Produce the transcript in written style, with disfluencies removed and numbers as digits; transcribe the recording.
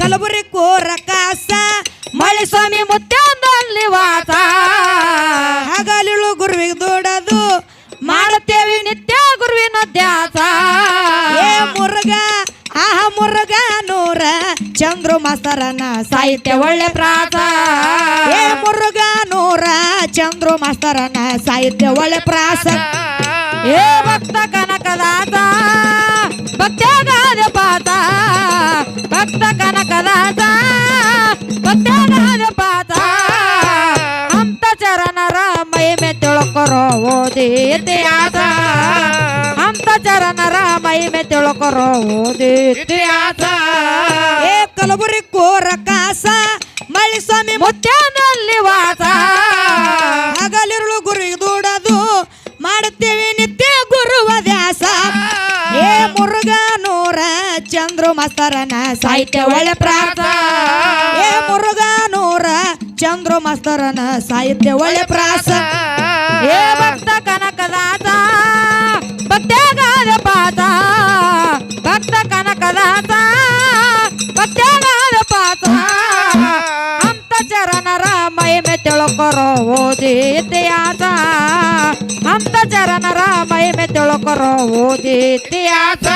ಕಲಬುರಿ ಕೋರ ಕಾಸ ಮಳಿ ಸ್ವಾಮಿ ಮುತ್ಯಾಂದಲ್ಲಿ ವಾಸ ಹಗಲಿಳು ಗುರುವಿಗೆ ದೊಡದು ಮಾಡುತ್ತೇವೆ ನಿತ್ಯ ಗುರುವಿನ ಧ್ಯಾಸ ಏ ಮುರುಗ ಆಹ ಮುರುಗ ನೂರ ಚಂದ್ರು ಮಾಸ್ತರನ ಸಾಹಿತ್ಯ ಒಳ್ಳೆ ಪ್ರಾಸ ಏ ಮುರುಗ ನೂರ ಚಂದ್ರು ಮಾಸ್ತರನ ಸಾಹಿತ್ಯ ಒಳ್ಳೆ ಪ್ರಾಸ ಏ ಭಕ್ತ ಕನಕದಾಸ ಭಕ್ತ್ಯಾಗಾದ ಪಾತ ಭಕ್ತ ಕನಕದಾಸ ಭಕ್ತ್ಯಾಗಾದ ಪಾತ ಅಂತ ಚರಣರ ಮಹಿಮೆ ತಿಳ್ಕೊರೋ ಓದಿ ಇತಿಹಾಸ ಅಂತ ಚರಣರ ಮಹಿಮೆ ತಿಳ್ಕೊರೋ ಓದಿ ಇತಿಹಾಸ ಏ ಕಲಬುರಿ ಕೋರ ಕಾಸ ಮಳಿ ಸ್ವಾಮಿ ಮುತ್ಯಾದಲ್ಲಿ ವಾಸ ಹಗಲಿರುಳು ಗುರುವಿಗೆ ದೂಡದು ಮಾಡುತ್ತೇವೆ ನಿತ್ಯ ಗುರುವ ದ್ಯಾಸ ಏ ಮುರುಗ ನೂರ ಚಂದ್ರು ಮಾಸ್ತರನ ಸಾಹಿತ್ಯ ಒಳ್ಳೆ ಪ್ರಾಸ ಏ ಮುರುಗ ನೂರ ಚಂದ್ರು ಮಾಸ್ತರನ ಸಾಹಿತ್ಯ ಒಳ್ಳೆ ಪ್ರಾಸ ಏ ಭಕ್ತ ಕನಕದಾಸ ಭಕ್ತ್ಯಾಗಾದ ಪಾತ ಭಕ್ತ ಕನಕದಾಸ ಭಕ್ತ್ಯಾಗಾದ ಪಾತ ಅಂತ ಚರಣರ ಮಹಿಮೆ ತಿಳ್ಕೊರೋ ಓದಿ ಇತಿಹಾಸ ಅಂತ ಚರಣರ ಮಹಿಮೆ ತಿಳ್ಕೊರೋ ಓದಿ ಇತಿಹಾಸ